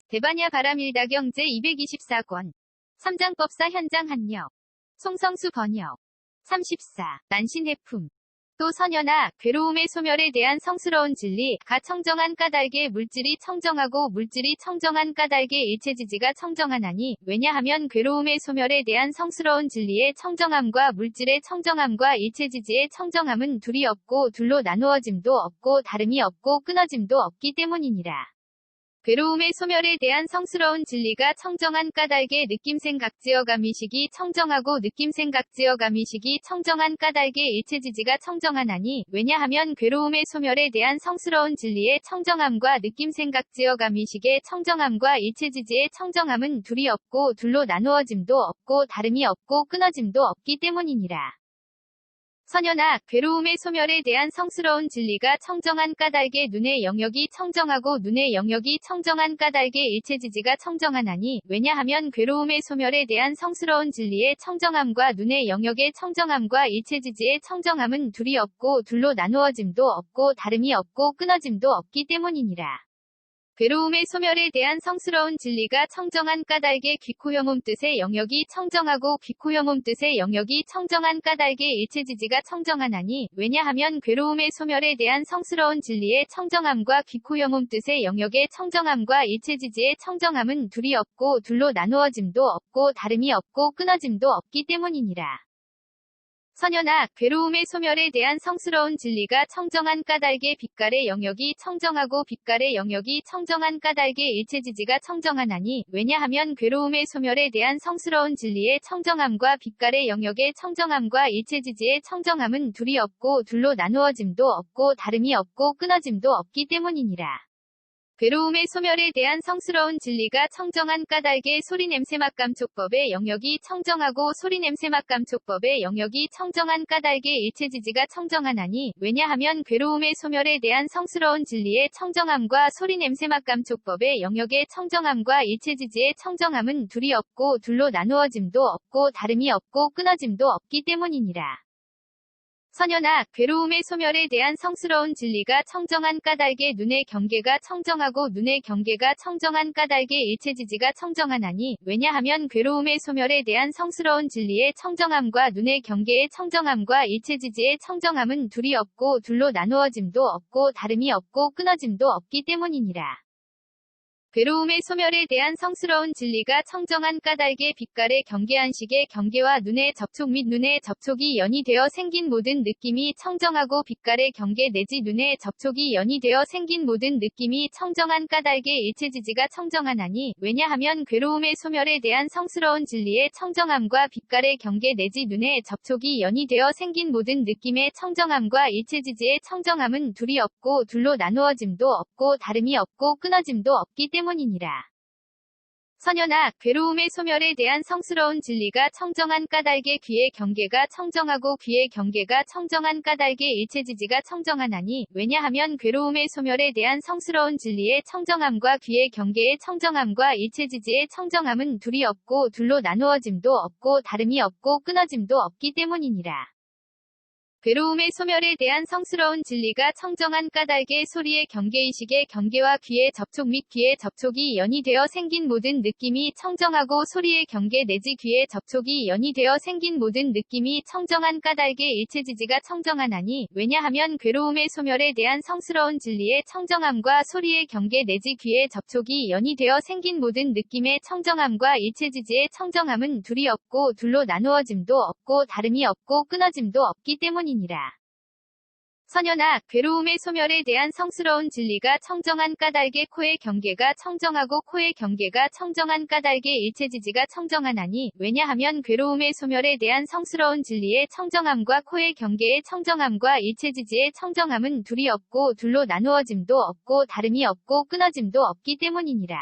대반야 바람일다경 제224권. 삼장법사 현장 한역. 송성수 번역. 34. 만신해품. 또 선연아, 괴로움의 소멸에 대한 성스러운 진리, 가 청정한 까닭에 물질이 청정하고 물질이 청정한 까닭에 일체지지가 청정하나니, 왜냐하면 괴로움의 소멸에 대한 성스러운 진리의 청정함과 물질의 청정함과 일체지지의 청정함은 둘이 없고 둘로 나누어짐도 없고 다름이 없고 끊어짐도 없기 때문이니라. 괴로움의 소멸에 대한 성스러운 진리가 청정한 까닭에 느낌생각지어감이식이 청정하고 느낌생각지어감이식이 청정한 까닭에 일체지지가 청정하나니, 왜냐하면 괴로움의 소멸에 대한 성스러운 진리의 청정함과 느낌생각지어감이식의 청정함과 일체지지의 청정함은 둘이 없고 둘로 나누어짐도 없고 다름이 없고 끊어짐도 없기 때문이니라. 선연아, 괴로움의 소멸에 대한 성스러운 진리가 청정한 까닭에 눈의 영역이 청정하고 눈의 영역이 청정한 까닭에 일체지지가 청정하나니, 왜냐하면 괴로움의 소멸에 대한 성스러운 진리의 청정함과 눈의 영역의 청정함과 일체지지의 청정함은 둘이 없고 둘로 나누어짐도 없고 다름이 없고 끊어짐도 없기 때문이니라. 괴로움의 소멸에 대한 성스러운 진리가 청정한 까닭에 귀코혐음 뜻의 영역이 청정하고 귀코혐음 뜻의 영역이 청정한 까닭에 일체지지가 청정하나니, 왜냐하면 괴로움의 소멸에 대한 성스러운 진리의 청정함과 귀코혐음 뜻의 영역의 청정함과 일체지지의 청정함은 둘이 없고 둘로 나누어짐도 없고 다름이 없고 끊어짐도 없기 때문이니라. 선연아, 괴로움의 소멸에 대한 성스러운 진리가 청정한 까닭에 빛깔의 영역이 청정하고 빛깔의 영역이 청정한 까닭에 일체지지가 청정하나니, 왜냐하면 괴로움의 소멸에 대한 성스러운 진리의 청정함과 빛깔의 영역의 청정함과 일체지지의 청정함은 둘이 없고 둘로 나누어짐도 없고 다름이 없고 끊어짐도 없기 때문이니라. 괴로움의 소멸에 대한 성스러운 진리가 청정한 까닭에 소리냄새맛감촉법의 영역이 청정하고 소리냄새맛감촉법의 영역이 청정한 까닭에 일체지지가 청정하나니, 왜냐하면 괴로움의 소멸에 대한 성스러운 진리의 청정함과 소리냄새맛감촉법의 영역의 청정함과 일체지지의 청정함은 둘이 없고 둘로 나누어짐도 없고 다름이 없고 끊어짐도 없기 때문이니라. 선연아, 괴로움의 소멸에 대한 성스러운 진리가 청정한 까닭에 눈의 경계가 청정하고 눈의 경계가 청정한 까닭에 일체지지가 청정하나니, 왜냐하면 괴로움의 소멸에 대한 성스러운 진리의 청정함과 눈의 경계의 청정함과 일체지지의 청정함은 둘이 없고 둘로 나누어짐도 없고 다름이 없고 끊어짐도 없기 때문이니라. 괴로움의 소멸에 대한 성스러운 진리가 청정한 까닭에 빛깔의 경계한식의 경계와 눈의 접촉 및 눈의 접촉이 연이 되어 생긴 모든 느낌이 청정하고 빛깔의 경계 내지 눈의 접촉이 연이 되어 생긴 모든 느낌이 청정한 까닭에 일체지지가 청정하나니, 왜냐하면 괴로움의 소멸에 대한 성스러운 진리의 청정함과 빛깔의 경계 내지 눈의 접촉이 연이 되어 생긴 모든 느낌의 청정함과 일체지지의 청정함은 둘이 없고 둘로 나누어짐도 없고 다름이 없고 끊어짐도 없기 때문이니라. 선연아, 괴로움의 소멸에 대한 성스러운 진리가 청정한 까닭에 귀의 경계가 청정하고 귀의 경계가 청정한 까닭에 일체지지가 청정하나니, 왜냐하면 괴로움의 소멸에 대한 성스러운 진리의 청정함과 귀의 경계의 청정함과 일체지지의 청정함은 둘이 없고 둘로 나누어짐도 없고 다름이 없고 끊어짐도 없기 때문이니라. 괴로움의 소멸에 대한 성스러운 진리가 청정한 까닭에 소리의 경계의식의 경계와 귀의 접촉 및 귀의 접촉이 연이 되어 생긴 모든 느낌이 청정하고 소리의 경계 내지 귀의 접촉이 연이 되어 생긴 모든 느낌이 청정한 까닭에 일체지지가 청정하나니, 왜냐하면 괴로움의 소멸에 대한 성스러운 진리의 청정함과 소리의 경계 내지 귀의 접촉이 연이 되어 생긴 모든 느낌의 청정함과 일체지지의 청정함은 둘이 없고 둘로 나누어짐도 없고 다름이 없고 끊어짐도 없기 때문이니라. 선연아, 괴로움의 소멸에 대한 성스러운 진리가 청정한 까닭에 코의 경계가 청정하고 코의 경계가 청정한 까닭에 일체지지가 청정하나니, 왜냐하면 괴로움의 소멸에 대한 성스러운 진리의 청정함과 코의 경계의 청정함과 일체지지의 청정함은 둘이 없고 둘로 나누어짐도 없고 다름이 없고 끊어짐도 없기 때문이니라.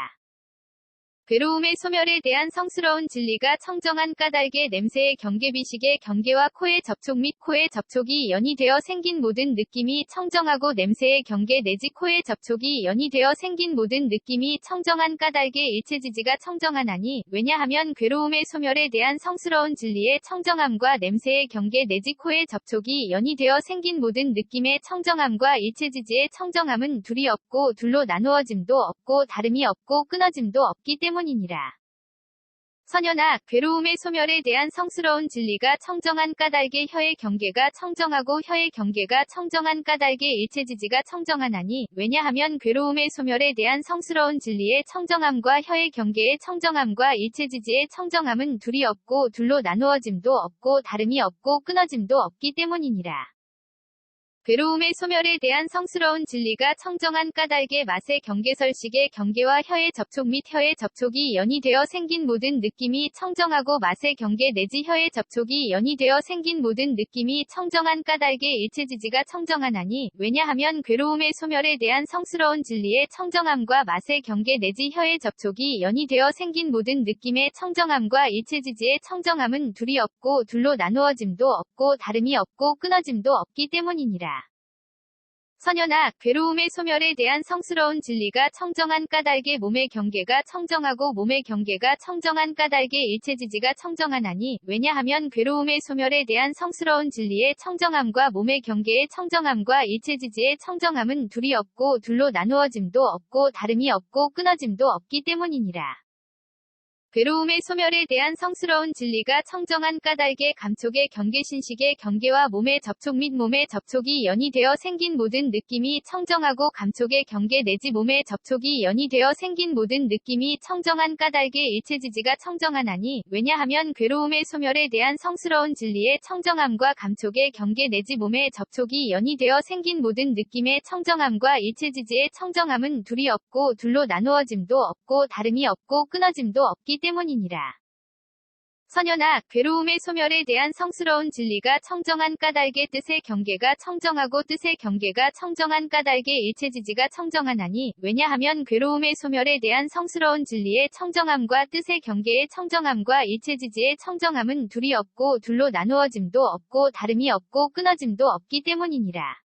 괴로움의 소멸에 대한 성스러운 진리가 청정한 까닭의 냄새의 경계 비식의 경계와 코의 접촉 및 코의 접촉이 연이 되어 생긴 모든 느낌이 청정하고 냄새의 경계 내지 코의 접촉이 연이 되어 생긴 모든 느낌이 청정한 까닭의 일체지지가 청정하나니 왜냐하면 괴로움의 소멸에 대한 성스러운 진리의 청정함과 냄새의 경계 내지 코의 접촉이 연이 되어 생긴 모든 느낌의 청정함과 일체지지의 청정함은 둘이 없고 둘로 나누어짐도 없고 다름이 없고 끊어짐도 없기 때문이니라. 선연아, 괴로움의 소멸에 대한 성스러운 진리가 청정한 까닭의 혀의 경계가 청정하고 혀의 경계가 청정한 까닭의 일체지지가 청정하나니 왜냐하면 괴로움의 소멸에 대한 성스러운 진리의 청정함과 혀의 경계의 청정함과 일체지지의 청정함은 둘이 없고 둘로 나누어짐도 없고 다름이 없고 끊어짐도 없기 때문이니라. 괴로움의 소멸에 대한 성스러운 진리가 청정한 까닭의 맛의 경계설식의 경계와 혀의 접촉 및 혀의 접촉이 연이 되어 생긴 모든 느낌이 청정하고 맛의 경계 내지 혀의 접촉이 연이 되어 생긴 모든 느낌이 청정한 까닭의 일체지지가 청정하나니 왜냐하면 괴로움의 소멸에 대한 성스러운 진리의 청정함과 맛의 경계 내지 혀의 접촉이 연이 되어 생긴 모든 느낌의 청정함과 일체지지의 청정함은 둘이 없고 둘로 나누어짐도 없고 다름이 없고 끊어짐도 없기 때문이니라. 선연아, 괴로움의 소멸에 대한 성스러운 진리가 청정한 까닭의 몸의 경계가 청정하고 몸의 경계가 청정한 까닭의 일체지지가 청정하나니 왜냐하면 괴로움의 소멸에 대한 성스러운 진리의 청정함과 몸의 경계의 청정함과 일체지지의 청정함은 둘이 없고 둘로 나누어짐도 없고 다름이 없고 끊어짐도 없기 때문이니라. 괴로움의 소멸에 대한 성스러운 진리가 청정한 까닭의 감촉의 경계신식의 경계와 몸의 접촉 및 몸의 접촉이 연이 되어 생긴 모든 느낌이 청정하고 감촉의 경계 내지 몸의 접촉이 연이 되어 생긴 모든 느낌이 청정한 까닭의 일체지지가 청정하나니 왜냐하면 괴로움의 소멸에 대한 성스러운 진리의 청정함과 감촉의 경계 내지 몸의 접촉이 연이 되어 생긴 모든 느낌의 청정함과 일체지지의 청정함은 둘이 없고 둘로 나누어짐도 없고 다름이 없고 끊어짐도 없기 때문이니라. 선연아, 괴로움의 소멸에 대한 성스러운 진리가 청정한 까닭의 뜻의 경계가 청정하고 뜻의 경계가 청정한 까닭의 일체지지가 청정하나니 왜냐하면 괴로움의 소멸에 대한 성스러운 진리의 청정함과 뜻의 경계의 청정함과 일체지지의 청정함은 둘이 없고 둘로 나누어짐도 없고 다름이 없고 끊어짐도 없기 때문이니라.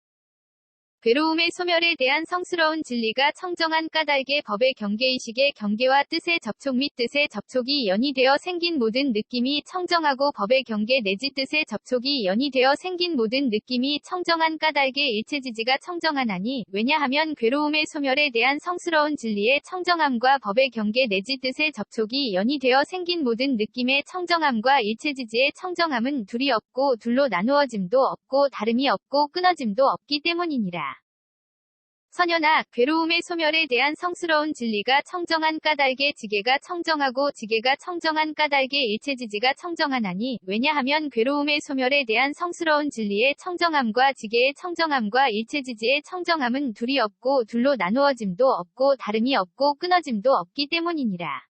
괴로움의 소멸에 대한 성스러운 진리가 청정한 까닭의 법의 경계의식의 경계와 뜻의 접촉 및 뜻의 접촉이 연이 되어 생긴 모든 느낌이 청정하고 법의 경계 내지 뜻의 접촉이 연이 되어 생긴 모든 느낌이 청정한 까닭의 일체지지가 청정하나니 왜냐하면 괴로움의 소멸에 대한 성스러운 진리의 청정함과 법의 경계 내지 뜻의 접촉이 연이 되어 생긴 모든 느낌의 청정함과 일체지지의 청정함은 둘이 없고 둘로 나누어짐도 없고 다름이 없고 끊어짐도 없기 때문이니라. 선연아, 괴로움의 소멸에 대한 성스러운 진리가 청정한 까닭의 지계가 청정하고 지계가 청정한 까닭의 일체지지가 청정하나니 왜냐하면 괴로움의 소멸에 대한 성스러운 진리의 청정함과 지계의 청정함과 일체지지의 청정함은 둘이 없고 둘로 나누어짐도 없고 다름이 없고 끊어짐도 없기 때문이니라.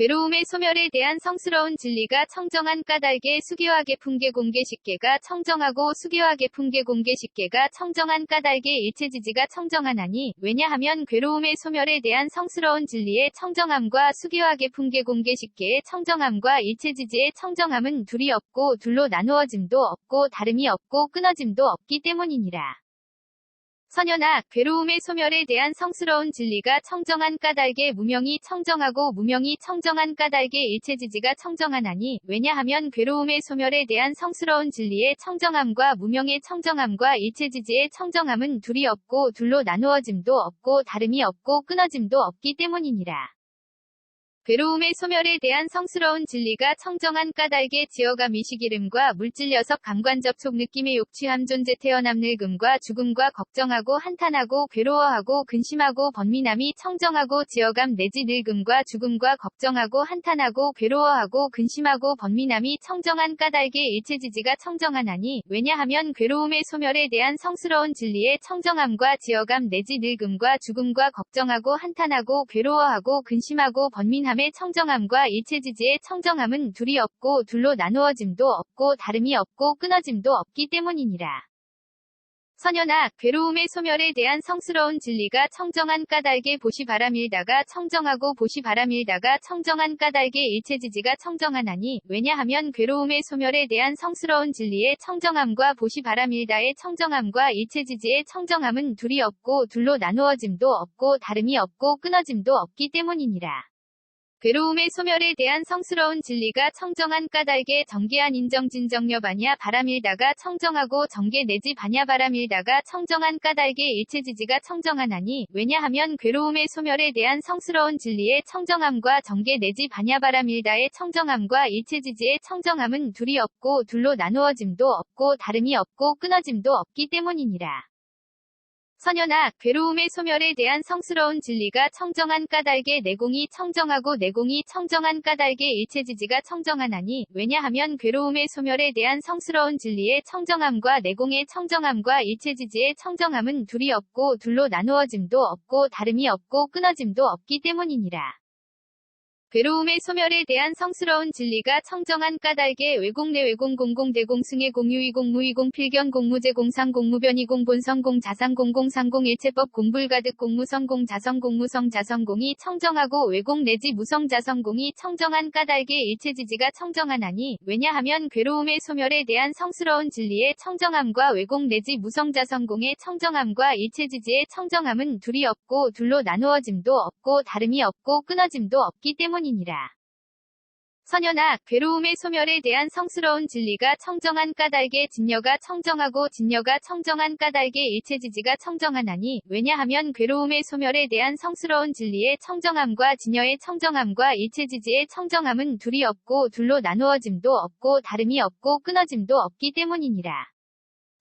괴로움의 소멸에 대한 성스러운 진리가 청정한 까닭의 수기와 계풍계 공계식계가 청정하고 수기와 계풍계 공계식계가 청정한 까닭의 일체지지가 청정하나니 왜냐하면 괴로움의 소멸에 대한 성스러운 진리의 청정함과 수기와 계풍계 공계식계의 청정함과 일체지지의 청정함은 둘이 없고 둘로 나누어짐도 없고 다름이 없고 끊어짐도 없기 때문이니라. 선연아, 괴로움의 소멸에 대한 성스러운 진리가 청정한 까닭의 무명이 청정하고 무명이 청정한 까닭의 일체지지가 청정하나니 왜냐하면 괴로움의 소멸에 대한 성스러운 진리의 청정함과 무명의 청정함과 일체지지의 청정함은 둘이 없고 둘로 나누어짐도 없고 다름이 없고 끊어짐도 없기 때문이니라. 괴로움의 소멸에 대한 성스러운 진리가 청정한 까닭의 지어감 이식이름과 물질 녀석 감관 접촉 느낌의 욕취함 존재 태어남 늙음과 죽음과 걱정하고 한탄하고 괴로워하고 근심하고 번민함이 청정하고 지어감 내지 늙음과 죽음과 걱정하고 한탄하고 괴로워하고 근심하고 번민함이 청정한 까닭의 일체지지가 청정하나니 왜냐하면 괴로움의 소멸에 대한 성스러운 진리의 청정함과 지어감 내지 늙음과 죽음과 걱정하고 한탄하고 괴로워하고 근심하고 번민함의 청정함과 일체지지의 청정함은 둘이 없고 둘로 나누어짐도 없고 다름이 없고 끊어짐도 없기 때문이니라. 선연아, 괴로움의 소멸에 대한 성스러운 진리가 청정한 까닭에 보시 바람일다가 청정하고 보시 바람일다가 청정한 까닭에 일체지지가 청정하나니, 왜냐하면 괴로움의 소멸에 대한 성스러운 진리의 청정함과 보시 바람일다의 청정함과 일체지지의 청정함은 둘이 없고 둘로 나누어짐도 없고 다름이 없고 끊어짐도 없기 때문이니라. 괴로움의 소멸에 대한 성스러운 진리가 청정한 까닭에 정계한 인정진정여 바냐 바람일다가 청정하고 정계 내지 바냐 바람일다가 청정한 까닭에 일체지지가 청정하나니, 왜냐하면 괴로움의 소멸에 대한 성스러운 진리의 청정함과 정계 내지 바냐 바람일다의 청정함과 일체지지의 청정함은 둘이 없고 둘로 나누어짐도 없고 다름이 없고 끊어짐도 없기 때문이니라. 선연아, 괴로움의 소멸에 대한 성스러운 진리가 청정한 까닭에 내공이 청정하고 내공이 청정한 까닭에 일체지지가 청정하나니, 왜냐하면 괴로움의 소멸에 대한 성스러운 진리의 청정함과 내공의 청정함과 일체지지의 청정함은 둘이 없고 둘로 나누어짐도 없고 다름이 없고 끊어짐도 없기 때문이니라. 괴로움의 소멸에 대한 성스러운 진리가 청정한 까닭에 외공 내외공 공공 대공 승의 공유이공 무이공 필견 공무제 공상 공무변이공 본성 공자상 공공상공 일체법 공불가득 공무성 공자성 공무성 자성공이 청정하고 외공 내지 무성 자성공이 청정한 까닭에 일체지지가 청정하나니, 왜냐하면 괴로움의 소멸에 대한 성스러운 진리의 청정함과 외공 내지 무성 자성공의 청정함과 일체지지의 청정함은 둘이 없고 둘로 나누어짐도 없고 다름이 없고 끊어짐도 없기 때문이니라. 선연아, 괴로움의 소멸에 대한 성스러운 진리가 청정한 까닭에 진여가 청정하고 진여가 청정한 까닭에 일체지지가 청정하나니, 왜냐하면 괴로움의 소멸에 대한 성스러운 진리의 청정함과 진여의 청정함과 일체지지의 청정함은 둘이 없고 둘로 나누어짐도 없고 다름이 없고 끊어짐도 없기 때문이니라.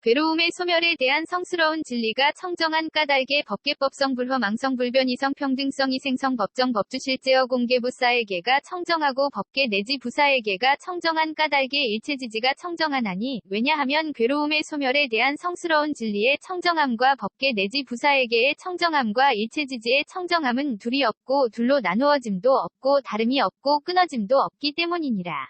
괴로움의 소멸에 대한 성스러운 진리가 청정한 까닭에 법계법성 불허망성 불변이성 평등성 이생성 법정 법주실제어 공개부사에게가 청정하고 법계 내지 부사에게가 청정한 까닭에 일체지지가 청정하나니, 왜냐하면 괴로움의 소멸에 대한 성스러운 진리의 청정함과 법계 내지 부사에게의 청정함과 일체지지의 청정함은 둘이 없고 둘로 나누어짐도 없고 다름이 없고 끊어짐도 없기 때문이니라.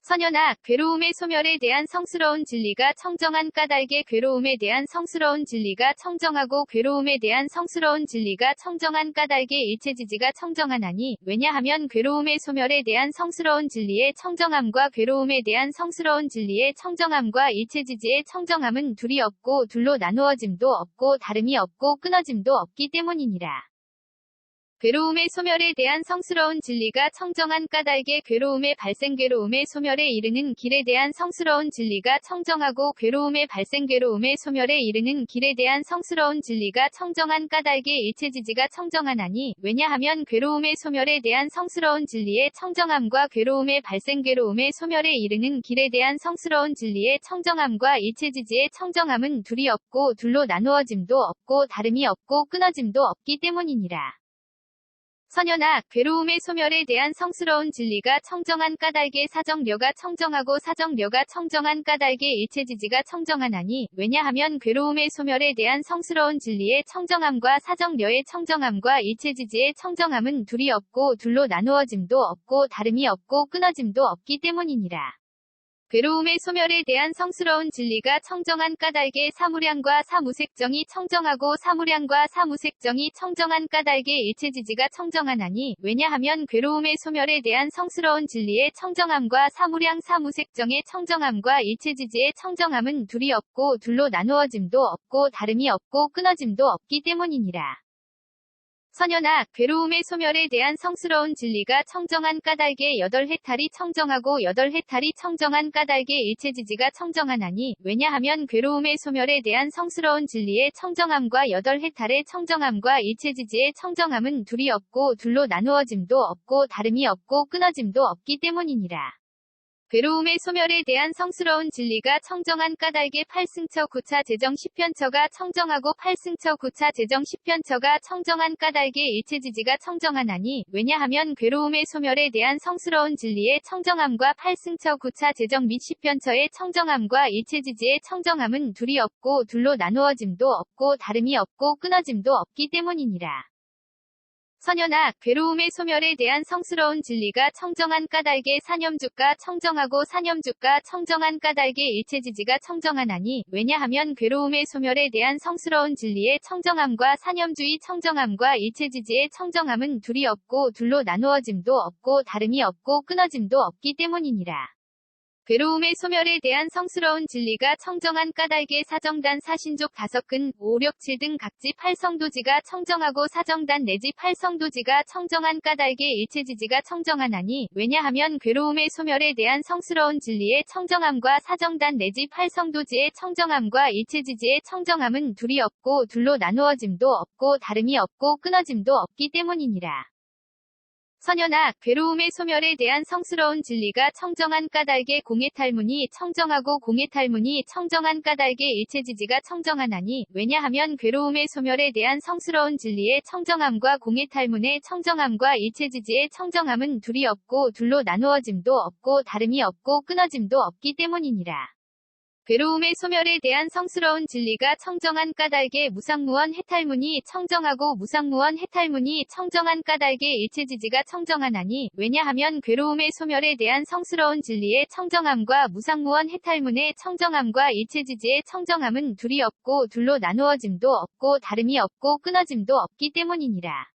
선연아, 괴로움의 소멸에 대한 성스러운 진리가 청정한 까닭에 괴로움에 대한 성스러운 진리가 청정하고 괴로움에 대한 성스러운 진리가 청정한 까닭에 일체지지가 청정하나니, 왜냐하면 괴로움의 소멸에 대한 성스러운 진리의 청정함과 괴로움에 대한 성스러운 진리의 청정함과 일체지지의 청정함은 둘이 없고 둘로 나누어짐도 없고 다름이 없고 끊어짐도 없기 때문이니라. 괴로움의 소멸에 대한 성스러운 진리가 청정한 까닭에 괴로움의 발생 괴로움의 소멸에 이르는 길에 대한 성스러운 진리가 청정하고 괴로움의 발생 괴로움의 소멸에 이르는 길에 대한 성스러운 진리가 청정한 까닭에 일체지지가 청정하나니, 왜냐하면 괴로움의 소멸에 대한 성스러운 진리의 청정함과 괴로움의 발생 괴로움의 소멸에 이르는 길에 대한 성스러운 진리의 청정함과 일체지지의 청정함은 둘이 없고 둘로 나누어짐도 없고 다름이 없고 끊어짐도 없기 때문이니라. 선연아, 괴로움의 소멸에 대한 성스러운 진리가 청정한 까닭에 사정려가 청정하고 사정려가 청정한 까닭에 일체지지가 청정하나니, 왜냐하면 괴로움의 소멸에 대한 성스러운 진리의 청정함과 사정려의 청정함과 일체지지의 청정함은 둘이 없고 둘로 나누어짐도 없고 다름이 없고 끊어짐도 없기 때문이니라. 괴로움의 소멸에 대한 성스러운 진리가 청정한 까닭에 사무량과 사무색정이 청정하고 사무량과 사무색정이 청정한 까닭에 일체지지가 청정하나니, 왜냐하면 괴로움의 소멸에 대한 성스러운 진리의 청정함과 사무량 사무색정의 청정함과 일체지지의 청정함은 둘이 없고 둘로 나누어짐도 없고 다름이 없고 끊어짐도 없기 때문이니라. 선연아, 괴로움의 소멸에 대한 성스러운 진리가 청정한 까닭에 여덟 해탈이 청정하고 여덟 해탈이 청정한 까닭에 일체지지가 청정하나니, 왜냐하면 괴로움의 소멸에 대한 성스러운 진리의 청정함과 여덟 해탈의 청정함과 일체지지의 청정함은 둘이 없고 둘로 나누어짐도 없고 다름이 없고 끊어짐도 없기 때문이니라. 괴로움의 소멸에 대한 성스러운 진리가 청정한 까닭에 8승처 9차 재정 10편처가 청정하고 8승처 9차 재정 10편처가 청정한 까닭에 일체지지가 청정하나니, 왜냐하면 괴로움의 소멸에 대한 성스러운 진리의 청정함과 8승처 9차 재정 및 10편처의 청정함과 일체지지의 청정함은 둘이 없고 둘로 나누어짐도 없고 다름이 없고 끊어짐도 없기 때문이니라. 선연아, 괴로움의 소멸에 대한 성스러운 진리가 청정한 까닭에 사념주가 청정하고 사념주가 청정한 까닭에 일체지지가 청정하나니, 왜냐하면 괴로움의 소멸에 대한 성스러운 진리의 청정함과 사념주의 청정함과 일체지지의 청정함은 둘이 없고 둘로 나누어짐도 없고 다름이 없고 끊어짐도 없기 때문이니라. 괴로움의 소멸에 대한 성스러운 진리가 청정한 까닭에 사정단 사신족 5근 5, 6, 7 등 각지 8성도지가 청정하고 사정단 내지 8성도지가 청정한 까닭에 일체지지가 청정하나니, 왜냐하면 괴로움의 소멸에 대한 성스러운 진리의 청정함과 사정단 내지 8성도지의 청정함과 일체지지의 청정함은 둘이 없고 둘로 나누어짐도 없고 다름이 없고 끊어짐도 없기 때문이니라. 선연아, 괴로움의 소멸에 대한 성스러운 진리가 청정한 까닭에 공해탈문이 청정하고 공해탈문이 청정한 까닭에 일체지지가 청정하나니, 왜냐하면 괴로움의 소멸에 대한 성스러운 진리의 청정함과 공해탈문의 청정함과 일체지지의 청정함은 둘이 없고 둘로 나누어짐도 없고 다름이 없고 끊어짐도 없기 때문이니라. 괴로움의 소멸에 대한 성스러운 진리가 청정한 까닭에 무상무원 해탈문이 청정하고 무상무원 해탈문이 청정한 까닭에 일체지지가 청정하나니, 왜냐하면 괴로움의 소멸에 대한 성스러운 진리의 청정함과 무상무원 해탈문의 청정함과 일체지지의 청정함은 둘이 없고 둘로 나누어짐도 없고 다름이 없고 끊어짐도 없기 때문이니라.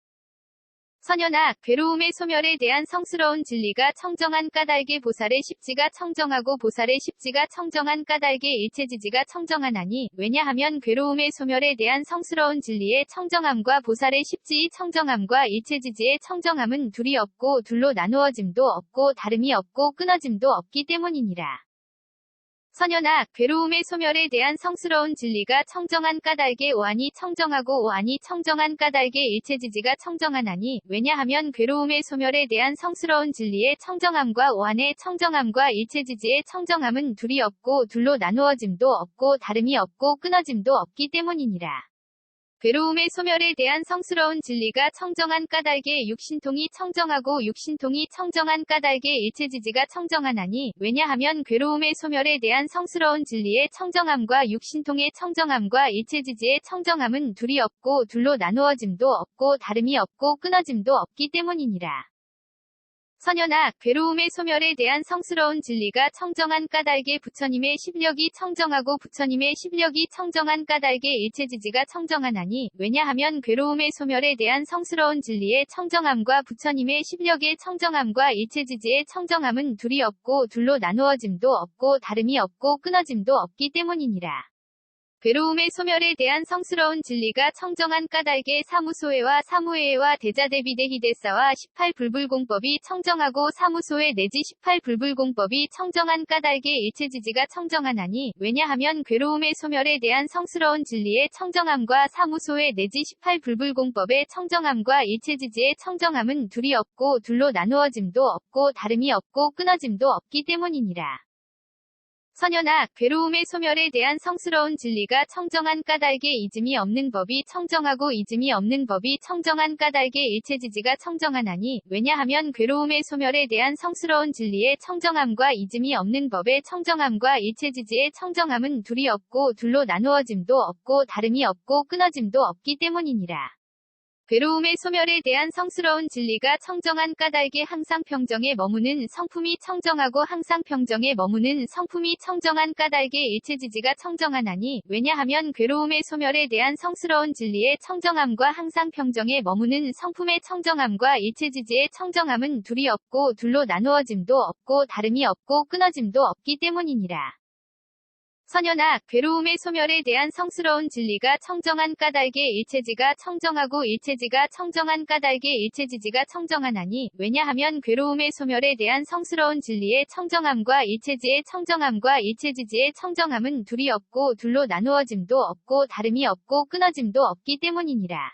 선연아, 괴로움의 소멸에 대한 성스러운 진리가 청정한 까닭에 보살의 십지가 청정하고 보살의 십지가 청정한 까닭에 일체지지가 청정하나니, 왜냐하면 괴로움의 소멸에 대한 성스러운 진리의 청정함과 보살의 십지의 청정함과 일체지지의 청정함은 둘이 없고 둘로 나누어짐도 없고 다름이 없고 끊어짐도 없기 때문이니라. 선연아, 괴로움의 소멸에 대한 성스러운 진리가 청정한 까닭에 오한이 청정하고 오한이 청정한 까닭에 일체지지가 청정하나니, 왜냐하면 괴로움의 소멸에 대한 성스러운 진리의 청정함과 오한의 청정함과 일체지지의 청정함은 둘이 없고 둘로 나누어짐도 없고 다름이 없고 끊어짐도 없기 때문이니라. 괴로움의 소멸에 대한 성스러운 진리가 청정한 까닭에 육신통이 청정하고 육신통이 청정한 까닭에 일체지지가 청정하나니, 왜냐하면 괴로움의 소멸에 대한 성스러운 진리의 청정함과 육신통의 청정함과 일체지지의 청정함은 둘이 없고 둘로 나누어짐도 없고 다름이 없고 끊어짐도 없기 때문이니라. 선연아, 괴로움의 소멸에 대한 성스러운 진리가 청정한 까닭에 부처님의 십력이 청정하고 부처님의 십력이 청정한 까닭에 일체지지가 청정하나니, 왜냐하면 괴로움의 소멸에 대한 성스러운 진리의 청정함과 부처님의 십력의 청정함과 일체지지의 청정함은 둘이 없고 둘로 나누어짐도 없고 다름이 없고 끊어짐도 없기 때문이니라. 괴로움의 소멸에 대한 성스러운 진리가 청정한 까닭에 사무소회와 사무회와 대자대비대희대사와 18불불공법이 청정하고 사무소회 내지 18불불공법이 청정한 까닭에 일체지지가 청정하나니, 왜냐하면 괴로움의 소멸에 대한 성스러운 진리의 청정함과 사무소회 내지 18불불공법의 청정함과 일체지지의 청정함은 둘이 없고 둘로 나누어짐도 없고 다름이 없고 끊어짐도 없기 때문이니라. 선연아, 괴로움의 소멸에 대한 성스러운 진리가 청정한 까닭에 이즘이 없는 법이 청정하고 이즘이 없는 법이 청정한 까닭에 일체지지가 청정하나니, 왜냐하면 괴로움의 소멸에 대한 성스러운 진리의 청정함과 이즘이 없는 법의 청정함과 일체지지의 청정함은 둘이 없고 둘로 나누어짐도 없고 다름이 없고 끊어짐도 없기 때문이니라. 괴로움의 소멸에 대한 성스러운 진리가 청정한 까닭에 항상 평정에 머무는 성품이 청정하고 항상 평정에 머무는 성품이 청정한 까닭에 일체지지가 청정하나니, 왜냐하면 괴로움의 소멸에 대한 성스러운 진리의 청정함과 항상 평정에 머무는 성품의 청정함과 일체지지의 청정함은 둘이 없고 둘로 나누어짐도 없고 다름이 없고 끊어짐도 없기 때문이니라. 선연아, 괴로움의 소멸에 대한 성스러운 진리가 청정한 까닭에 일체지가 청정하고 일체지가 청정한 까닭에 일체지지가 청정하나니, 왜냐하면 괴로움의 소멸에 대한 성스러운 진리의 청정함과 일체지의 청정함과 일체지지의 청정함은 둘이 없고 둘로 나누어짐도 없고 다름이 없고 끊어짐도 없기 때문이니라.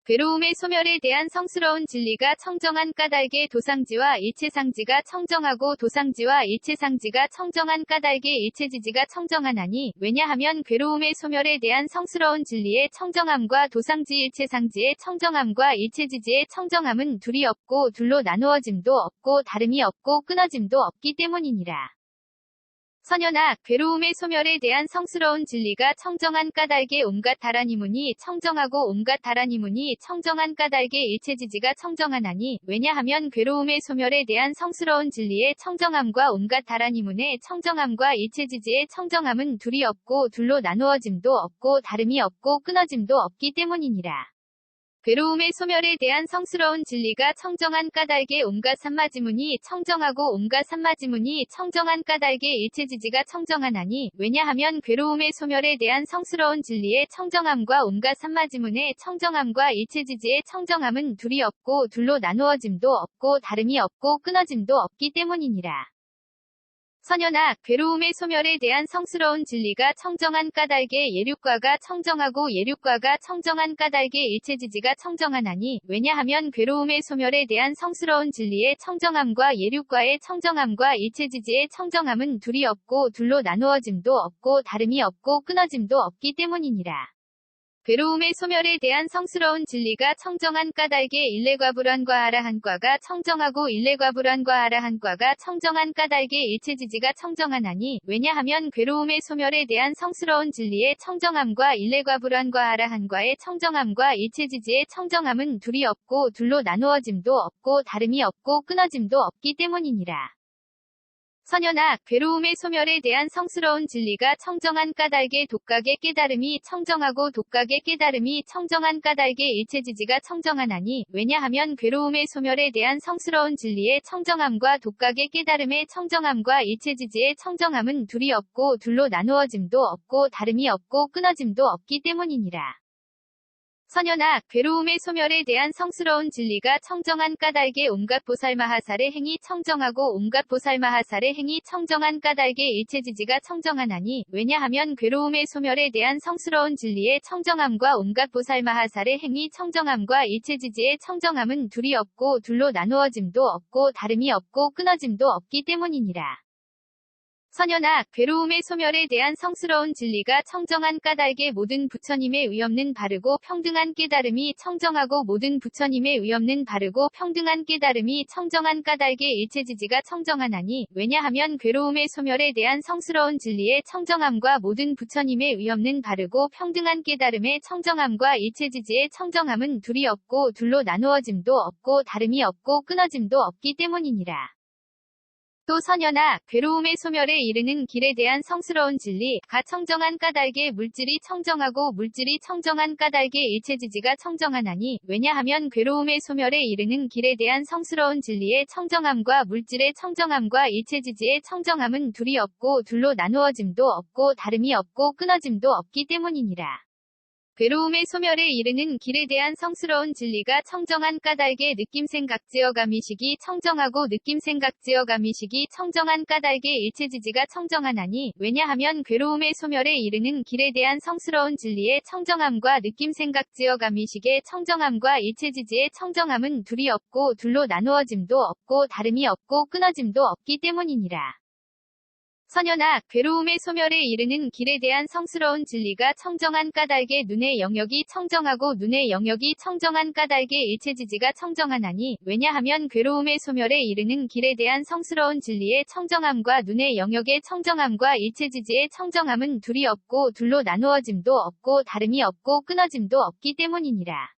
괴로움의 소멸에 대한 성스러운 진리가 청정한 까닭에 도상지와 일체상지가 청정하고 도상지와 일체상지가 청정한 까닭에 일체지지가 청정하나니, 왜냐하면 괴로움의 소멸에 대한 성스러운 진리의 청정함과 도상지 일체상지의 청정함과 일체지지의 청정함은 둘이 없고 둘로 나누어짐도 없고 다름이 없고 끊어짐도 없기 때문이니라. 선연아, 괴로움의 소멸에 대한 성스러운 진리가 청정한 까닭에 온갖 다라니무니 청정하고 온갖 다라니무니 청정한 까닭에 일체지지가 청정하나니 왜냐하면 괴로움의 소멸에 대한 성스러운 진리의 청정함과 온갖 다라니문의 청정함과 일체지지의 청정함은 둘이 없고 둘로 나누어짐도 없고 다름이 없고 끊어짐도 없기 때문이니라. 괴로움의 소멸에 대한 성스러운 진리가 청정한 까닭에 온갖 산마지문이 청정하고 온갖 산마지문이 청정한 까닭에 일체지지가 청정하나니 왜냐하면 괴로움의 소멸에 대한 성스러운 진리의 청정함과 온갖 산마지문의 청정함과 일체지지의 청정함은 둘이 없고 둘로 나누어짐도 없고 다름이 없고 끊어짐도 없기 때문이니라. 선연아, 괴로움의 소멸에 대한 성스러운 진리가 청정한 까닭에 예륙과가 청정하고 예륙과가 청정한 까닭에 일체지지가 청정하나니 왜냐하면 괴로움의 소멸에 대한 성스러운 진리의 청정함과 예륙과의 청정함과 일체지지의 청정함은 둘이 없고 둘로 나누어짐도 없고 다름이 없고 끊어짐도 없기 때문이니라. 괴로움의 소멸에 대한 성스러운 진리가 청정한 까닭에 일례과불환과 아라한과가 청정하고 일례과불환과 아라한과가 청정한 까닭에 일체지지가 청정하나니 왜냐하면 괴로움의 소멸에 대한 성스러운 진리의 청정함과 일례과불환과 아라한과의 청정함과 일체지지의 청정함은 둘이 없고 둘로 나누어짐도 없고 다름이 없고 끊어짐도 없기 때문이니라. 선연아, 괴로움의 소멸에 대한 성스러운 진리가 청정한 까닭에 독각의 깨달음이 청정하고 독각의 깨달음이 청정한 까닭에 일체지지가 청정하나니 왜냐하면 괴로움의 소멸에 대한 성스러운 진리의 청정함과 독각의 깨달음의 청정함과 일체지지의 청정함은 둘이 없고 둘로 나누어짐도 없고 다름이 없고 끊어짐도 없기 때문이니라. 선연아, 괴로움의 소멸에 대한 성스러운 진리가 청정한 까닭에 온갖 보살마하살의 행위 청정하고 온갖 보살마하살의 행위 청정한 까닭에 일체지지가 청정하나니 왜냐하면 괴로움의 소멸에 대한 성스러운 진리의 청정함과 온갖 보살마하살의 행위 청정함과 일체지지의 청정함은 둘이 없고 둘로 나누어짐도 없고 다름이 없고 끊어짐도 없기 때문이니라. 선연아, 괴로움의 소멸에 대한 성스러운 진리가 청정한 까닭에 모든 부처님의 의없는 바르고 평등한 깨달음이 청정하고 모든 부처님의 의없는 바르고 평등한 깨달음이 청정한 까닭에 일체지지가 청정하나니 왜냐하면 괴로움의 소멸에 대한 성스러운 진리의 청정함과 모든 부처님의 의없는 바르고 평등한 깨달음의 청정함과 일체지지의 청정함은 둘이 없고 둘로 나누어짐도 없고 다름이 없고 끊어짐도 없기 때문이니라. 또 선연아, 괴로움의 소멸에 이르는 길에 대한 성스러운 진리, 가 청정한 까닭에 물질이 청정하고 물질이 청정한 까닭에 일체지지가 청정하나니 왜냐하면 괴로움의 소멸에 이르는 길에 대한 성스러운 진리의 청정함과 물질의 청정함과 일체지지의 청정함은 둘이 없고 둘로 나누어짐도 없고 다름이 없고 끊어짐도 없기 때문이니라. 괴로움의 소멸에 이르는 길에 대한 성스러운 진리가 청정한 까닭에 느낌생각지어감이식이 청정하고 느낌생각지어감이식이 청정한 까닭에 일체지지가 청정하나니 왜냐하면 괴로움의 소멸에 이르는 길에 대한 성스러운 진리의 청정함과 느낌생각지어감이식의 청정함과 일체지지의 청정함은 둘이 없고 둘로 나누어짐도 없고 다름이 없고 끊어짐도 없기 때문이니라. 선연아, 괴로움의 소멸에 이르는 길에 대한 성스러운 진리가 청정한 까닭에 눈의 영역이 청정하고 눈의 영역이 청정한 까닭에 일체지지가 청정하나니 왜냐하면 괴로움의 소멸에 이르는 길에 대한 성스러운 진리의 청정함과 눈의 영역의 청정함과 일체지지의 청정함은 둘이 없고 둘로 나누어짐도 없고 다름이 없고 끊어짐도 없기 때문이니라.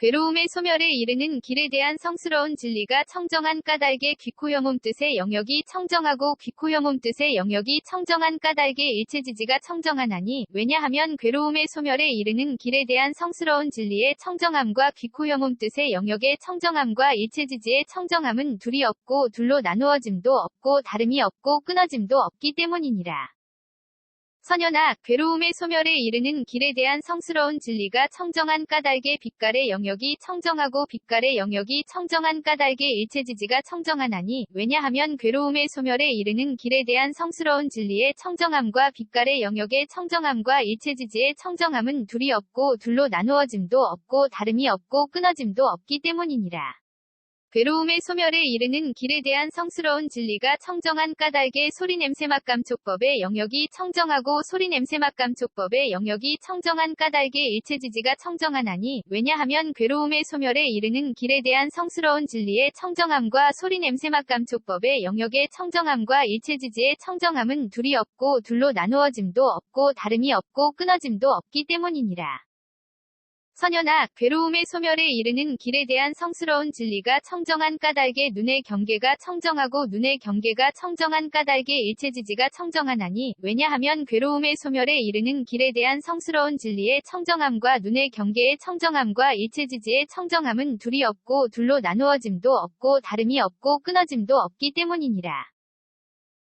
괴로움의 소멸에 이르는 길에 대한 성스러운 진리가 청정한 까닭에 귀코혐음 뜻의 영역이 청정하고 귀코혐음 뜻의 영역이 청정한 까닭에 일체지지가 청정하나니 왜냐하면 괴로움의 소멸에 이르는 길에 대한 성스러운 진리의 청정함과 귀코혐음 뜻의 영역의 청정함과 일체지지의 청정함은 둘이 없고 둘로 나누어짐도 없고 다름이 없고 끊어짐도 없기 때문이니라. 선연아, 괴로움의 소멸에 이르는 길에 대한 성스러운 진리가 청정한 까닭에 빛깔의 영역이 청정하고 빛깔의 영역이 청정한 까닭에 일체지지가 청정하나니 왜냐하면 괴로움의 소멸에 이르는 길에 대한 성스러운 진리의 청정함과 빛깔의 영역의 청정함과 일체지지의 청정함은 둘이 없고 둘로 나누어짐도 없고 다름이 없고 끊어짐도 없기 때문이니라. 괴로움의 소멸에 이르는 길에 대한 성스러운 진리가 청정한 까닭에 소리냄새맛감촉법의 영역이 청정하고 소리냄새맛감촉법의 영역이 청정한 까닭에 일체지지가 청정하나니 왜냐하면 괴로움의 소멸에 이르는 길에 대한 성스러운 진리의 청정함과 소리냄새맛감촉법의 영역의 청정함과 일체지지의 청정함은 둘이 없고 둘로 나누어짐도 없고 다름이 없고 끊어짐도 없기 때문이니라. 선연아, 괴로움의 소멸에 이르는 길에 대한 성스러운 진리가 청정한 까닭에 눈의 경계가 청정하고 눈의 경계가 청정한 까닭에 일체지지가 청정하나니 왜냐하면 괴로움의 소멸에 이르는 길에 대한 성스러운 진리의 청정함과 눈의 경계의 청정함과 일체지지의 청정함은 둘이 없고 둘로 나누어짐도 없고 다름이 없고 끊어짐도 없기 때문이니라.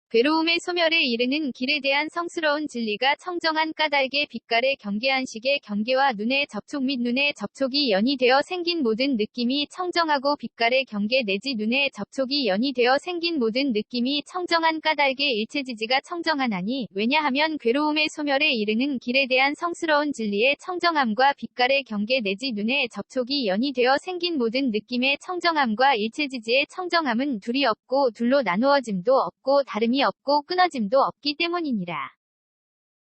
괴로움의 소멸에 이르는 길에 대한 성스러운 진리가 청정한 까닭에 빛깔의 경계한식의 경계와 눈의 접촉 및 눈의 접촉이 연이되어 생긴 모든 느낌이 청정하고 빛깔의 경계 내지 눈의 접촉이 연이되어 생긴 모든 느낌이 청정한 까닭에 일체지지가 청정하나니 왜냐하면 괴로움의 소멸에 이르는 길에 대한 성스러운 진리의 청정함과 빛깔의 경계 내지 눈의 접촉이 연이되어 생긴 모든 느낌의 청정함과 일체지지의 청정함은 둘이 없고 둘로 나누어짐도 없고 다름이 없고 끊어짐도 없기 때문이니라.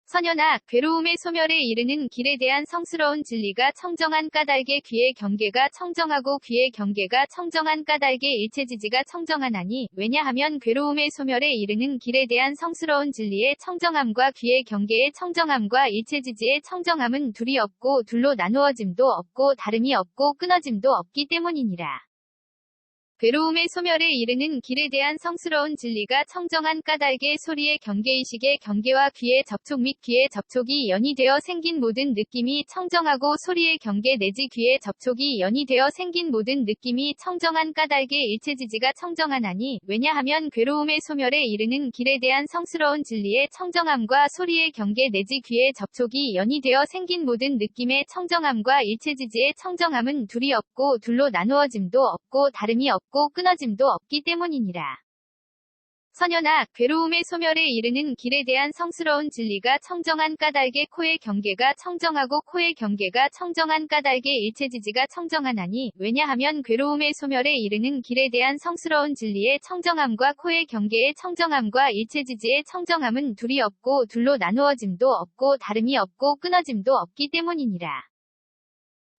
선연아, 괴로움의 소멸에 이르는 길에 대한 성스러운 진리가 청정한 까닭에 귀의 경계가 청정하고 귀의 경계가 청정한 까닭에 일체지지가 청정하나니 왜냐하면 괴로움의 소멸에 이르는 길에 대한 성스러운 진리의 청정함과 귀의 경계의 청정함과 일체지지의 청정함은 둘이 없고 둘로 나누어짐도 없고 다름이 없고 끊어짐도 없기 때문이니라. 괴로움의 소멸에 이르는 길에 대한 성스러운 진리가 청정한 까닭에 소리의 경계의식의 경계와 귀의 접촉 및 귀의 접촉이 연이되어 생긴 모든 느낌이 청정하고 소리의 경계 내지 귀의 접촉이 연이되어 생긴 모든 느낌이 청정한 까닭에 일체지지가 청정하나니 왜냐하면 괴로움의 소멸에 이르는 길에 대한 성스러운 진리의 청정함과 소리의 경계 내지 귀의 접촉이 연이되어 생긴 모든 느낌의 청정함과 일체지지의 청정함은 둘이 없고 둘로 나누어짐도 없고 다름이 없고 끊어짐도 없기 때문이니라. 선연아, 괴로움의 소멸에 이르는 길에 대한 성스러운 진리가 청정한 까닭에 코의 경계가 청정하고 코의 경계가 청정한 까닭에 일체지지가 청정하나니 왜냐하면 괴로움의 소멸에 이르는 길에 대한 성스러운 진리의 청정함과 코의 경계의 청정함과 일체지지의 청정함은 둘이 없고 둘로 나누어짐도 없고 다름이 없고 끊어짐도 없기 때문이니라.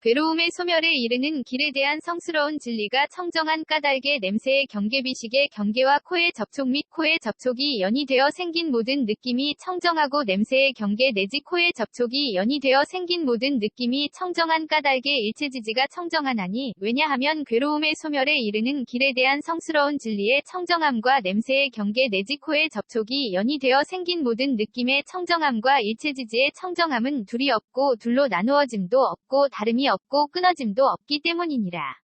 괴로움의 소멸에 이르는 길에 대한 성스러운 진리가 청정한 까닭에 냄새의 경계비식의 경계와 코의 접촉 및 코의 접촉이 연이되어 생긴 모든 느낌이 청정하고 냄새의 경계 내지 코의 접촉이 연이되어 생긴 모든 느낌이 청정한 까닭에 일체지지가 청정하나니 왜냐하면 괴로움의 소멸에 이르는 길에 대한 성스러운 진리의 청정함과 냄새의 경계 내지 코의 접촉이 연이되어 생긴 모든 느낌의 청정함과 일체지지의 청정함은 둘이 없고 둘로 나누어짐도 없고 다름이 없고 끊어짐도 없기 때문이니라.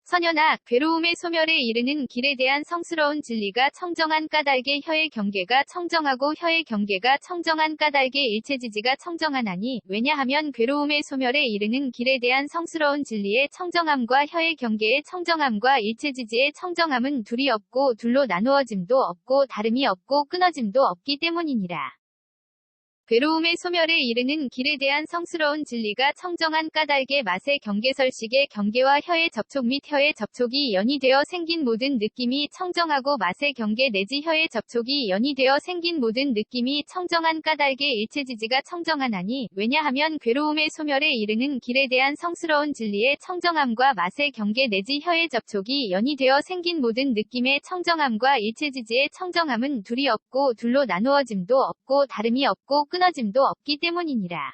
선연아, 괴로움의 소멸에 이르는 길에 대한 성스러운 진리가 청정한 까닭에 혀의 경계가 청정하고 혀의 경계가 청정한 까닭에 일체지지가 청정하나니 왜냐하면 괴로움의 소멸에 이르는 길에 대한 성스러운 진리의 청정함과 혀의 경계의 청정함과 일체지지의 청정함은 둘이 없고 둘로 나누어짐도 없고 다름이 없고 끊어짐도 없기 때문이니라. 괴로움의 소멸에 이르는 길에 대한 성스러운 진리가 청정한 까닭에 맛의 경계설식의 경계와 혀의 접촉 및 혀의 접촉이 연이되어 생긴 모든 느낌이 청정하고 맛의 경계 내지 혀의 접촉이 연이되어 생긴 모든 느낌이 청정한 까닭에 일체지지가 청정하나니 왜냐하면 괴로움의 소멸에 이르는 길에 대한 성스러운 진리의 청정함과 맛의 경계 내지 혀의 접촉이 연이되어 생긴 모든 느낌의 청정함과 일체지지의 청정함은 둘이 없고 둘로 나누어짐도 없고 다름이 없고 끊어짐도 없기 때문이니라.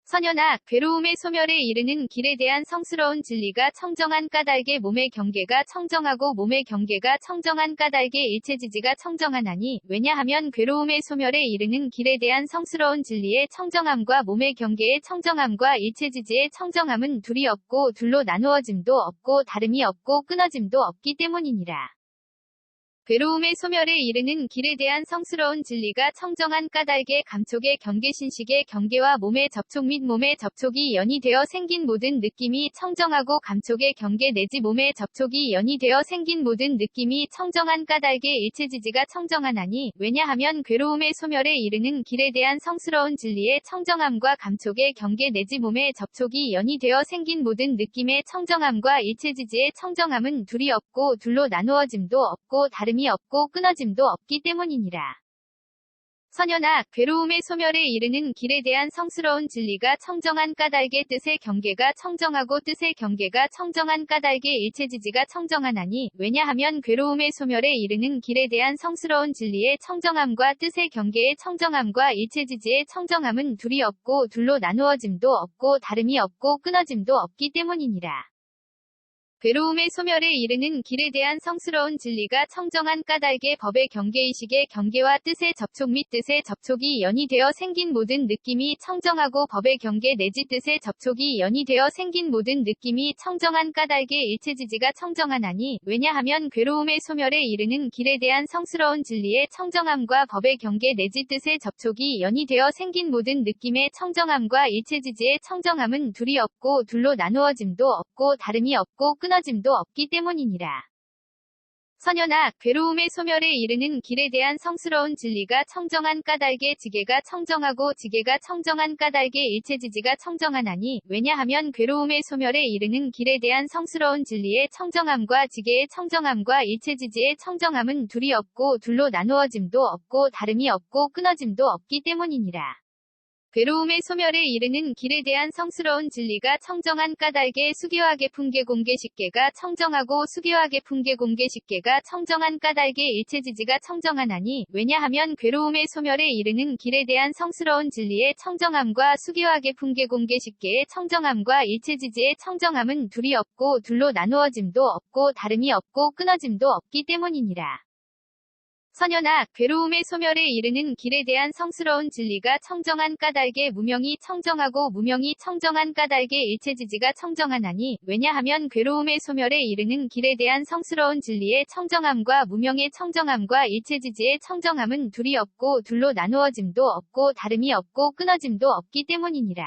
선연아, 괴로움의 소멸에 이르는 길에 대한 성스러운 진리가 청정한 까닭에 몸의 경계가 청정하고 몸의 경계가 청정한 까닭에 일체지지가 청정하나니 왜냐하면 괴로움의 소멸에 이르는 길에 대한 성스러운 진리의 청정함과 몸의 경계의 청정함과 일체지지의 청정함은 둘이 없고 둘로 나누어짐도 없고 다름이 없고 끊어짐도 없기 때문이니라. 괴로움의 소멸에 이르는 길에 대한 성스러운 진리가 청정한 까닭의 감촉의 경계 신식의 경계와 몸의 접촉 및 몸의 접촉이 연이되어 생긴 모든 느낌이 청정하고 감촉의 경계 내지 몸의 접촉이 연이되어 생긴 모든 느낌이 청정한 까닭의 일체지지가 청정하나니 왜냐하면 괴로움의 소멸에 이르는 길에 대한 성스러운 진리의 청정함과 감촉의 경계 내지 몸의 접촉이 연이되어 생긴 모든 느낌의 청정함과 일체지지의 청정함은 둘이 없고 둘로 나누어짐도 없고 다름이 없고 끊어짐도 없기 때문이니라. 선연아, 괴로움의 소멸에 이르는 길에 대한 성스러운 진리가 청정한 까닭의 뜻의 경계가 청정하고 뜻의 경계가 청정한 까닭의 일체지지가 청정하나니 왜냐하면 괴로움의 소멸에 이르는 길에 대한 성스러운 진리의 청정함과 뜻의 경계의 청정함과 일체지지의 청정함은 둘이 없고 둘로 나누어짐도 없고 다름이 없고 끊어짐도 없기 때문이니라. 괴로움의 소멸에 이르는 길에 대한 성스러운 진리가 청정한 까닭의 법의 경계의식의 경계와 뜻의 접촉 및 뜻의 접촉이 연이되어 생긴 모든 느낌이 청정하고 법의 경계 내지 뜻의 접촉이 연이되어 생긴 모든 느낌이 청정한 까닭의 일체지지가 청정하나니 왜냐하면 괴로움의 소멸에 이르는 길에 대한 성스러운 진리의 청정함과 법의 경계 내지 뜻의 접촉이 연이되어 생긴 모든 느낌의 청정함과 일체지지의 청정함은 둘이 없고 둘로 나누어짐도 없고 다름이 없고 끊어짐도 없기 때문이니라. 선연아, 괴로움의 소멸에 이르는 길에 대한 성스러운 진리가 청정한 까닭의 지계가 청정하고 지계가 청정한 까닭의 일체지지가 청정하나니 왜냐하면 괴로움의 소멸에 이르는 길에 대한 성스러운 진리의 청정함과 지계의 청정함과 일체지지의 청정함은 둘이 없고 둘로 나누어짐도 없고 다름이 없고 끊어짐도 없기 때문이니라. 괴로움의 소멸에 이르는 길에 대한 성스러운 진리가 청정한 까닭의 수기와 계풍계 공계식계가 청정하고 수기와 계풍계 공계식계가 청정한 까닭의 일체지지가 청정하나니 왜냐하면 괴로움의 소멸에 이르는 길에 대한 성스러운 진리의 청정함과 수기와 계풍계 공계식계의 청정함과 일체지지의 청정함은 둘이 없고 둘로 나누어짐도 없고 다름이 없고 끊어짐도 없기 때문이니라. 선연아, 괴로움의 소멸에 이르는 길에 대한 성스러운 진리가 청정한 까닭의 무명이 청정하고 무명이 청정한 까닭의 일체지지가 청정하나니 왜냐하면 괴로움의 소멸에 이르는 길에 대한 성스러운 진리의 청정함과 무명의 청정함과 일체지지의 청정함은 둘이 없고 둘로 나누어짐도 없고 다름이 없고 끊어짐도 없기 때문이니라.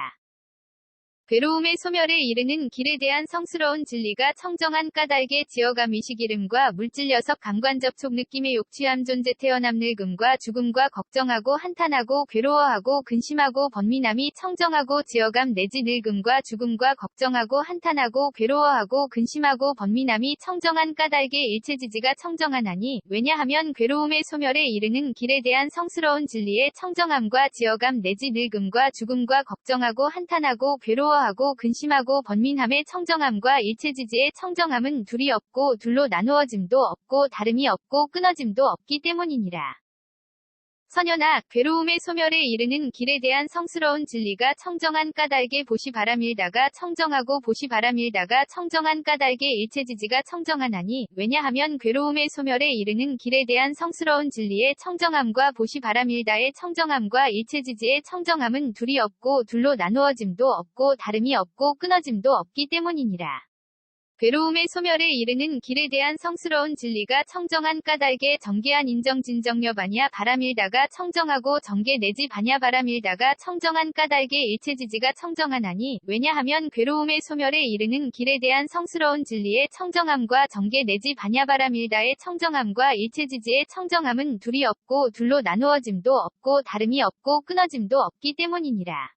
괴로움의 소멸에 이르는 길에 대한 성스러운 진리가 청정한 까닭의 지어감 의식 이름과 물질 녀석 감관 접촉 느낌의 욕취함 존재 태어남 늙음과 죽음과 걱정하고 한탄하고 괴로워하고 근심하고 번민함이 청정하고 지어감 내지 늙음과 죽음과 걱정하고 한탄하고 괴로워하고 근심하고 번민함이 청정한 까닭의 일체지지가 청정하나니 왜냐하면 괴로움의 소멸에 이르는 길에 대한 성스러운 진리의 청정함과 지어감 내지 늙음과 죽음과 걱정하고 한탄하고 괴로워하고 근심하고 번민함의 청정함과 일체지지의 청정함은 둘이 없고 둘로 나누어짐도 없고 다름이 없고 끊어짐도 없기 때문이니라. 선연아, 괴로움의 소멸에 이르는 길에 대한 성스러운 진리가 청정한 까닭의 보시 바람일다가 청정하고 보시 바람일다가 청정한 까닭의 일체지지가 청정하나니 왜냐하면 괴로움의 소멸에 이르는 길에 대한 성스러운 진리의 청정함과 보시 바람일다의 청정함과 일체지지의 청정함은 둘이 없고 둘로 나누어짐도 없고 다름이 없고 끊어짐도 없기 때문이니라. 괴로움의 소멸에 이르는 길에 대한 성스러운 진리가 청정한 까닭의 정계한 인정 진정여 바냐 바람일다가 청정하고 정계 내지 바냐 바람일다가 청정한 까닭의 일체지지가 청정하나니 왜냐하면 괴로움의 소멸에 이르는 길에 대한 성스러운 진리의 청정함과 정계 내지 바냐 바람일다의 청정함과 일체지지의 청정함은 둘이 없고 둘로 나누어짐도 없고 다름이 없고 끊어짐도 없기 때문이니라.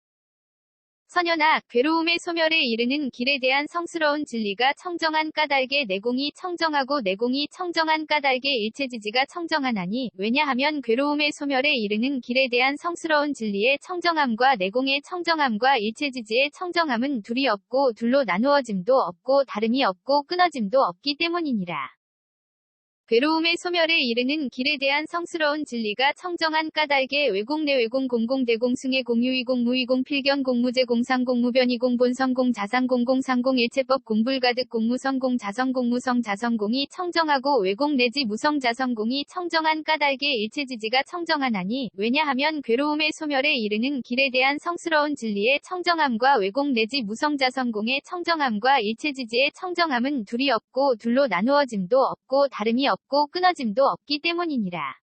선연아, 괴로움의 소멸에 이르는 길에 대한 성스러운 진리가 청정한 까닭의 내공이 청정하고 내공이 청정한 까닭의 일체지지가 청정하나니 왜냐하면 괴로움의 소멸에 이르는 길에 대한 성스러운 진리의 청정함과 내공의 청정함과 일체지지의 청정함은 둘이 없고 둘로 나누어짐도 없고 다름이 없고 끊어짐도 없기 때문이니라. 괴로움의 소멸에 이르는 길에 대한 성스러운 진리가 청정한 까닭의 외공 내외공 공공 대공승의 공유이공 무이공 필견 공무제 공상 공무변이공 본성 공 자상 공공 상공 일체법 공불가득 공무성 공 자성 공무성 자성공이 청정하고 외공 내지 무성 자성공이 청정한 까닭의 일체지지가 청정하나니 왜냐하면 괴로움의 소멸에 이르는 길에 대한 성스러운 진리의 청정함과 외공 내지 무성 자성공의 청정함과 일체지지의 청정함은 둘이 없고 둘로 나누어짐도 없고 다름이 없고 끊어짐도 없기 때문이니라.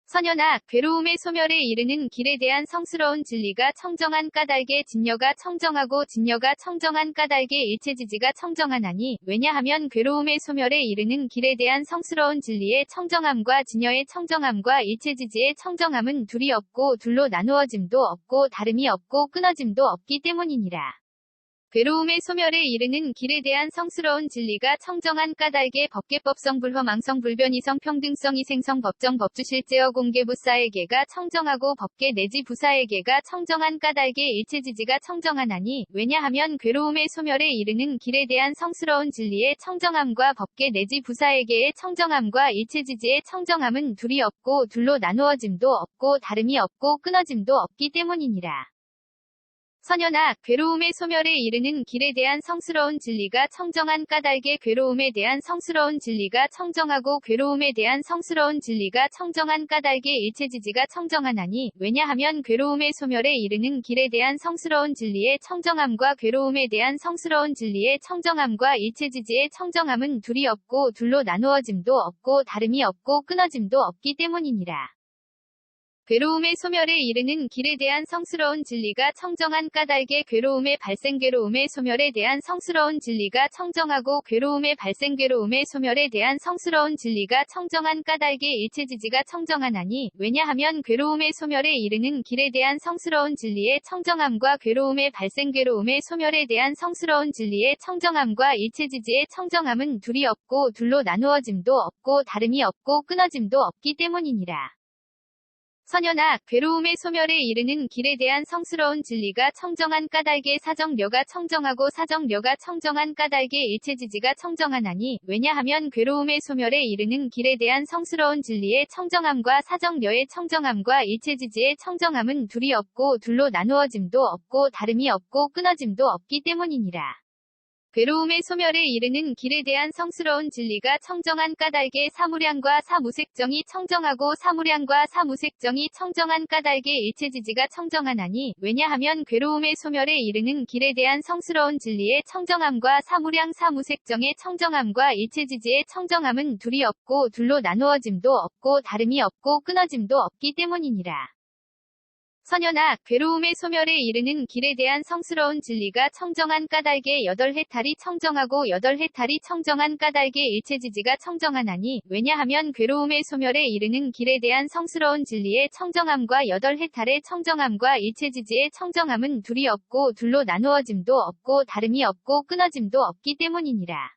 선연아, 괴로움의 소멸에 이르는 길에 대한 성스러운 진리가 청정한 까닭에 진여가 청정하고 진여가 청정한 까닭에 일체지지가 청정하나니, 왜냐하면 괴로움의 소멸에 이르는 길에 대한 성스러운 진리의 청정함과 진여의 청정함과 일체지지의 청정함은 둘이 없고 둘로 나누어짐도 없고 다름이 없고 끊어짐도 없기 때문이니라. 괴로움의 소멸에 이르는 길에 대한 성스러운 진리가 청정한 까닭에 법계법성 불허망성 불변이성 평등성 이생성 법정 법주실제어 공개부사에게가 청정하고 법계 내지 부사에게가 청정한 까닭에 일체지지가 청정하나니, 왜냐하면 괴로움의 소멸에 이르는 길에 대한 성스러운 진리의 청정함과 법계 내지 부사에게의 청정함과 일체지지의 청정함은 둘이 없고 둘로 나누어짐도 없고 다름이 없고 끊어짐도 없기 때문이니라. 선연아, 괴로움의 소멸에 이르는 길에 대한 성스러운 진리가 청정한 까닭에 괴로움에 대한 성스러운 진리가 청정하고 괴로움에 대한 성스러운 진리가 청정한 까닭에 일체지지가 청정하나니, 왜냐하면 괴로움의 소멸에 이르는 길에 대한 성스러운 진리의 청정함과 괴로움에 대한 성스러운 진리의 청정함과 일체지지의 청정함은 둘이 없고 둘로 나누어짐도 없고 다름이 없고 끊어짐도 없기 때문이니라. 괴로움의 소멸에 이르는 길에 대한 성스러운 진리가 청정한 까닭에 괴로움의 발생 괴로움의 소멸에 대한 성스러운 진리가 청정하고 괴로움의 발생 괴로움의 소멸에 대한 성스러운 진리가 청정한 까닭에 일체지지가 청정하나니, 왜냐하면 괴로움의 소멸에 이르는 길에 대한 성스러운 진리의 청정함과 괴로움의 발생 괴로움의 소멸에 대한 성스러운 진리의 청정함과 일체지지의 청정함은 둘이 없고 둘로 나누어짐도 없고 다름이 없고 끊어짐도 없기 때문이니라. 선연아, 괴로움의 소멸에 이르는 길에 대한 성스러운 진리가 청정한 까닭에 사정려가 청정하고 사정려가 청정한 까닭에 일체지지가 청정하나니, 왜냐하면 괴로움의 소멸에 이르는 길에 대한 성스러운 진리의 청정함과 사정려의 청정함과 일체지지의 청정함은 둘이 없고 둘로 나누어짐도 없고 다름이 없고 끊어짐도 없기 때문이니라. 괴로움의 소멸에 이르는 길에 대한 성스러운 진리가 청정한 까닭에 사무량과 사무색정이 청정하고 사무량과 사무색정이 청정한 까닭에 일체지지가 청정하나니, 왜냐하면 괴로움의 소멸에 이르는 길에 대한 성스러운 진리의 청정함과 사무량 사무색정의 청정함과 일체지지의 청정함은 둘이 없고 둘로 나누어짐도 없고 다름이 없고 끊어짐도 없기 때문이니라. 선연아, 괴로움의 소멸에 이르는 길에 대한 성스러운 진리가 청정한 까닭에 여덟 해탈이 청정하고 여덟 해탈이 청정한 까닭에 일체지지가 청정하나니, 왜냐하면 괴로움의 소멸에 이르는 길에 대한 성스러운 진리의 청정함과 여덟 해탈의 청정함과 일체지지의 청정함은 둘이 없고 둘로 나누어짐도 없고 다름이 없고 끊어짐도 없기 때문이니라.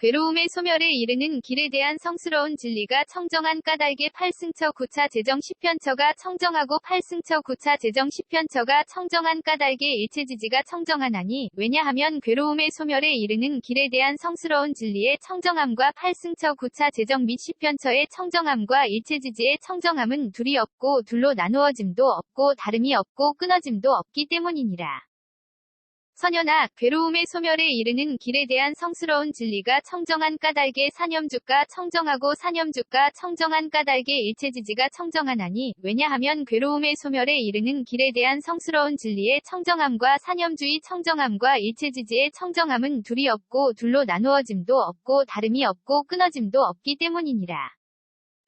괴로움의 소멸에 이르는 길에 대한 성스러운 진리가 청정한 까닭에 8승처 9차 제정 10편처가 청정하고 8승처 9차 제정 10편처가 청정한 까닭에 일체지지가 청정하나니, 왜냐하면 괴로움의 소멸에 이르는 길에 대한 성스러운 진리의 청정함과 8승처 9차 제정 및 10편처의 청정함과 일체지지의 청정함은 둘이 없고 둘로 나누어짐도 없고 다름이 없고 끊어짐도 없기 때문이니라. 선연아, 괴로움의 소멸에 이르는 길에 대한 성스러운 진리가 청정한 까닭에 사념주가 청정하고 사념주가 청정한 까닭에 일체지지가 청정하나니, 왜냐하면 괴로움의 소멸에 이르는 길에 대한 성스러운 진리의 청정함과 사념주의 청정함과 일체지지의 청정함은 둘이 없고 둘로 나누어짐도 없고 다름이 없고 끊어짐도 없기 때문이니라.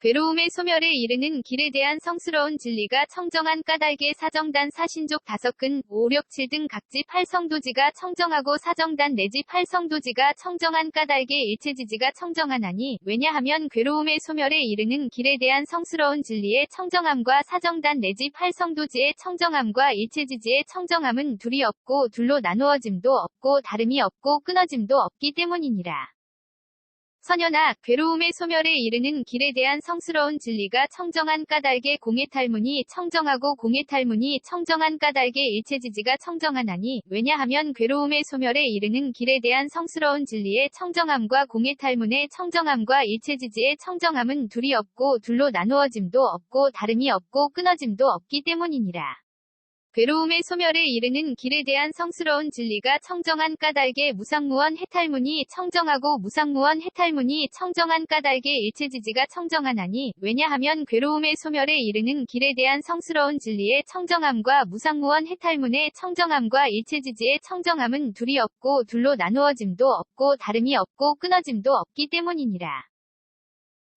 괴로움의 소멸에 이르는 길에 대한 성스러운 진리가 청정한 까닭에 사정단 사신족 5근 5, 6, 7 등 각지 8성도지가 청정하고 사정단 내지 8성도지가 청정한 까닭에 일체지지가 청정하나니, 왜냐하면 괴로움의 소멸에 이르는 길에 대한 성스러운 진리의 청정함과 사정단 내지 8성도지의 청정함과 일체지지의 청정함은 둘이 없고 둘로 나누어짐도 없고 다름이 없고 끊어짐도 없기 때문이니라. 선연아, 괴로움의 소멸에 이르는 길에 대한 성스러운 진리가 청정한 까닭에 공해탈문이 청정하고 공해탈문이 청정한 까닭에 일체지지가 청정하나니, 왜냐하면 괴로움의 소멸에 이르는 길에 대한 성스러운 진리의 청정함과 공해탈문의 청정함과 일체지지의 청정함은 둘이 없고 둘로 나누어짐도 없고 다름이 없고 끊어짐도 없기 때문이니라. 괴로움의 소멸에 이르는 길에 대한 성스러운 진리가 청정한 까닭에 무상무원 해탈문이 청정하고 무상무원 해탈문이 청정한 까닭에 일체지지가 청정하나니, 왜냐하면 괴로움의 소멸에 이르는 길에 대한 성스러운 진리의 청정함과 무상무원 해탈문의 청정함과 일체지지의 청정함은 둘이 없고 둘로 나누어짐도 없고 다름이 없고 끊어짐도 없기 때문이니라.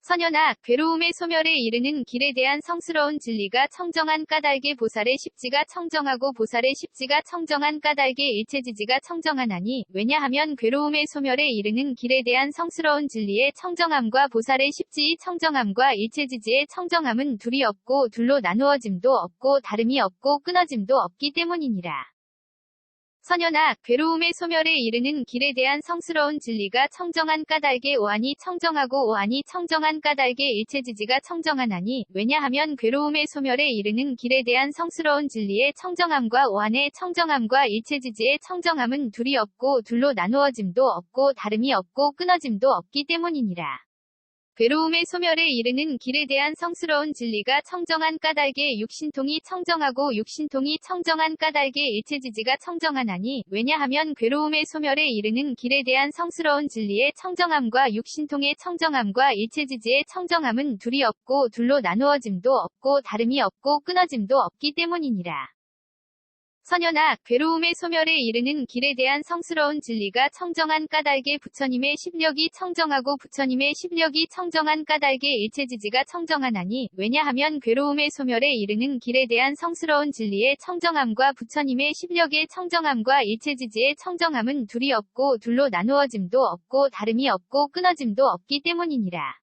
선연아, 괴로움의 소멸에 이르는 길에 대한 성스러운 진리가 청정한 까닭에 보살의 십지가 청정하고 보살의 십지가 청정한 까닭에 일체지지가 청정하나니, 왜냐하면 괴로움의 소멸에 이르는 길에 대한 성스러운 진리의 청정함과 보살의 십지의 청정함과 일체지지의 청정함은 둘이 없고 둘로 나누어짐도 없고 다름이 없고 끊어짐도 없기 때문이니라. 선연아, 괴로움의 소멸에 이르는 길에 대한 성스러운 진리가 청정한 까닭에 오한이 청정하고 오한이 청정한 까닭에 일체지지가 청정하나니, 왜냐하면 괴로움의 소멸에 이르는 길에 대한 성스러운 진리의 청정함과 오한의 청정함과 일체지지의 청정함은 둘이 없고 둘로 나누어짐도 없고 다름이 없고 끊어짐도 없기 때문이니라. 괴로움의 소멸에 이르는 길에 대한 성스러운 진리가 청정한 까닭에 육신통이 청정하고 육신통이 청정한 까닭에 일체지지가 청정하나니, 왜냐하면 괴로움의 소멸에 이르는 길에 대한 성스러운 진리의 청정함과 육신통의 청정함과 일체지지의 청정함은 둘이 없고 둘로 나누어짐도 없고 다름이 없고 끊어짐도 없기 때문이니라. 선연아, 괴로움의 소멸에 이르는 길에 대한 성스러운 진리가 청정한 까닭에 부처님의 십력이 청정하고 부처님의 십력이 청정한 까닭에 일체지지가 청정하나니, 왜냐하면 괴로움의 소멸에 이르는 길에 대한 성스러운 진리의 청정함과 부처님의 십력의 청정함과 일체지지의 청정함은 둘이 없고 둘로 나누어짐도 없고 다름이 없고 끊어짐도 없기 때문이니라.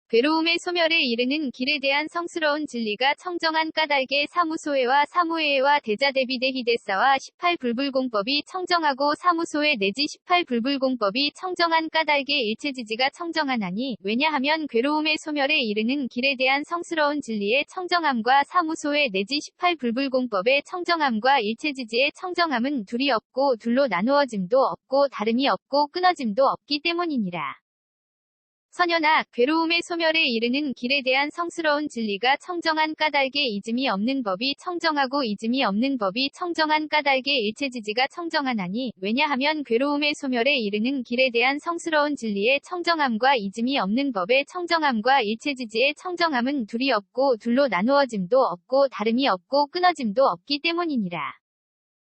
괴로움의 소멸에 이르는 길에 대한 성스러운 진리가 청정한 까닭에 사무소회와 사무회와 대자대비대희대사와 18불불공법이 청정하고 사무소회 내지 18불불공법이 청정한 까닭에 일체지지가 청정하나니, 왜냐하면 괴로움의 소멸에 이르는 길에 대한 성스러운 진리의 청정함과 사무소회 내지 18불불공법의 청정함과 일체지지의 청정함은 둘이 없고 둘로 나누어짐도 없고 다름이 없고 끊어짐도 없기 때문이니라. 선연아, 괴로움의 소멸에 이르는 길에 대한 성스러운 진리가 청정한 까닭에 이즘이 없는 법이 청정하고 이즘이 없는 법이 청정한 까닭에 일체지지가 청정하나니, 왜냐하면 괴로움의 소멸에 이르는 길에 대한 성스러운 진리의 청정함과 이즘이 없는 법의 청정함과 일체지지의 청정함은 둘이 없고 둘로 나누어짐도 없고 다름이 없고 끊어짐도 없기 때문이니라.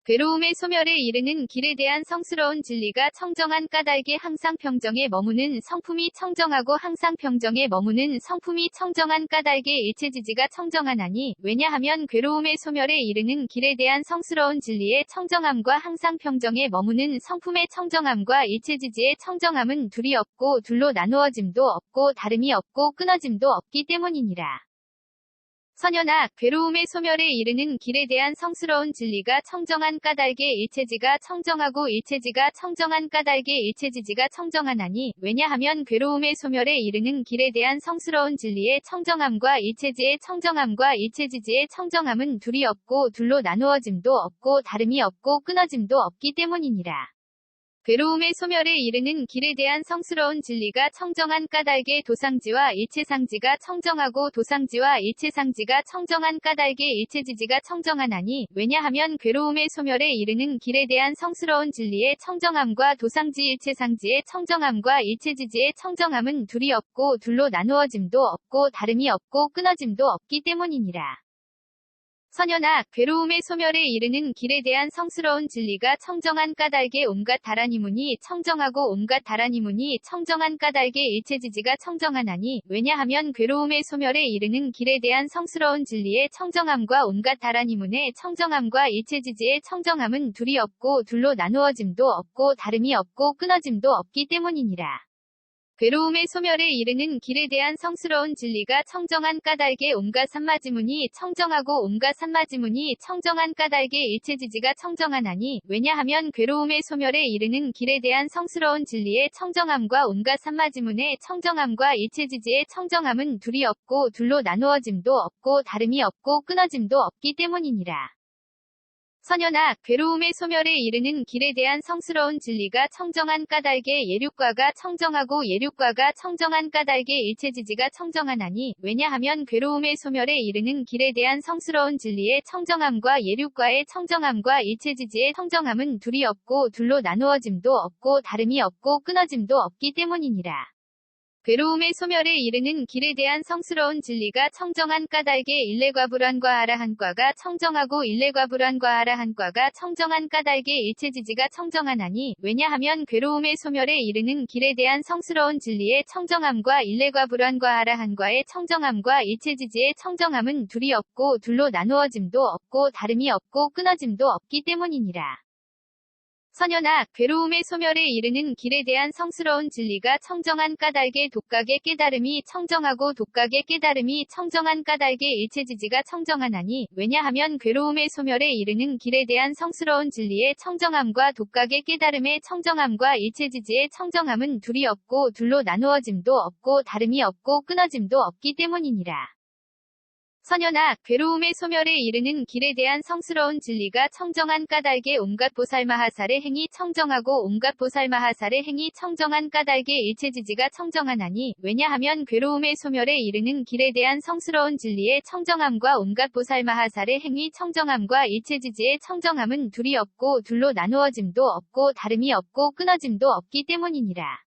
괴로움의 소멸에 이르는 길에 대한 성스러운 진리가 청정한 까닭에 항상 평정에 머무는 성품이 청정하고 항상 평정에 머무는 성품이 청정한 까닭에 일체지지가 청정하나니, 왜냐하면 괴로움의 소멸에 이르는 길에 대한 성스러운 진리의 청정함과 항상 평정에 머무는 성품의 청정함과 일체지지의 청정함은 둘이 없고 둘로 나누어짐도 없고 다름이 없고 끊어짐도 없기 때문이니라. 선연아, 괴로움의 소멸에 이르는 길에 대한 성스러운 진리가 청정한 까닭에 일체지가 청정하고 일체지가 청정한 까닭에 일체지지가 청정하나니, 왜냐하면 괴로움의 소멸에 이르는 길에 대한 성스러운 진리의 청정함과 일체지의 청정함과 일체지지의 청정함은 둘이 없고 둘로 나누어짐도 없고 다름이 없고 끊어짐도 없기 때문이니라. 괴로움의 소멸에 이르는 길에 대한 성스러운 진리가 청정한 까닭에 도상지와 일체상지가 청정하고 도상지와 일체상지가 청정한 까닭에 일체지지가 청정하나니, 왜냐하면 괴로움의 소멸에 이르는 길에 대한 성스러운 진리의 청정함과 도상지 일체상지의 청정함과 일체지지의 청정함은 둘이 없고 둘로 나누어짐도 없고 다름이 없고 끊어짐도 없기 때문이니라. 선연아, 괴로움의 소멸에 이르는 길에 대한 성스러운 진리가 청정한 까닭에 온갖 다라니문이 청정하고 온갖 다라니문이 청정한 까닭에 일체지지가 청정하나니, 왜냐하면 괴로움의 소멸에 이르는 길에 대한 성스러운 진리의 청정함과 온갖 다라니문의 청정함과 일체지지의 청정함은 둘이 없고 둘로 나누어짐도 없고 다름이 없고 끊어짐도 없기 때문이니라. 괴로움의 소멸에 이르는 길에 대한 성스러운 진리가 청정한 까닭에 온갖 산마지문이 청정하고 온갖 산마지문이 청정한 까닭에 일체지지가 청정하나니, 왜냐하면 괴로움의 소멸에 이르는 길에 대한 성스러운 진리의 청정함과 온갖 산마지문의 청정함과 일체지지의 청정함은 둘이 없고 둘로 나누어짐도 없고 다름이 없고 끊어짐도 없기 때문이니라. 선연아, 괴로움의 소멸에 이르는 길에 대한 성스러운 진리가 청정한 까닭에 예륙과가 청정하고 예륙과가 청정한 까닭에 일체지지가 청정하나니, 왜냐하면 괴로움의 소멸에 이르는 길에 대한 성스러운 진리의 청정함과 예륙과의 청정함과 일체지지의 청정함은 둘이 없고 둘로 나누어짐도 없고 다름이 없고 끊어짐도 없기 때문이니라. 괴로움의 소멸에 이르는 길에 대한 성스러운 진리가 청정한 까닭에 일례과불환과 아라한과가 청정하고 일례과불환과 아라한과가 청정한 까닭에 일체지지가 청정하나니 왜냐하면 괴로움의 소멸에 이르는 길에 대한 성스러운 진리의 청정함과 일례과불환과 아라한과의 청정함과 일체지지의 청정함은 둘이 없고 둘로 나누어짐도 없고 다름이 없고 끊어짐도 없기 때문이니라. 선연아, 괴로움의 소멸에 이르는 길에 대한 성스러운 진리가 청정한 까닭의 독각의 깨달음이 청정하고 독각의 깨달음이 청정한 까닭의 일체지지가 청정하나니 왜냐하면 괴로움의 소멸에 이르는 길에 대한 성스러운 진리의 청정함과 독각의 깨달음의 청정함과 일체지지의 청정함은 둘이 없고 둘로 나누어짐도 없고 다름이 없고 끊어짐도 없기 때문이니라. 선연아, 괴로움의 소멸에 이르는 길에 대한 성스러운 진리가 청정한 까닭의 온갖 보살마하살의 행위 청정하고 온갖 보살마하살의 행위 청정한 까닭의 일체지지가 청정하나니 왜냐하면 괴로움의 소멸에 이르는 길에 대한 성스러운 진리의 청정함과 온갖 보살마하살의 행위 청정함과 일체지지의 청정함은 둘이 없고 둘로 나누어짐도 없고 다름이 없고 끊어짐도 없기 때문이니라.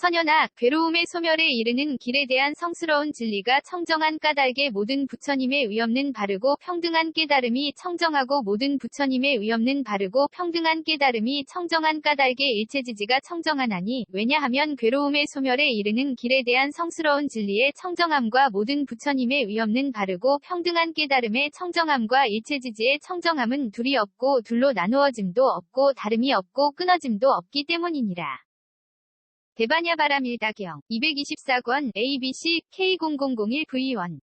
선연아, 괴로움의 소멸에 이르는 길에 대한 성스러운 진리가 청정한 까닭의 모든 부처님의 의없는 바르고 평등한 깨달음이 청정하고 모든 부처님의 의없는 바르고 평등한 깨달음이 청정한 까닭의 일체지지가 청정하나니 왜냐하면 괴로움의 소멸에 이르는 길에 대한 성스러운 진리의 청정함과 모든 부처님의 의없는 바르고 평등한 깨달음의 청정함과 일체지지의 청정함은 둘이 없고 둘로 나누어짐도 없고 다름이 없고 끊어짐도 없기 때문이니라. 대바냐바람 1다경 224권 ABC K0001V1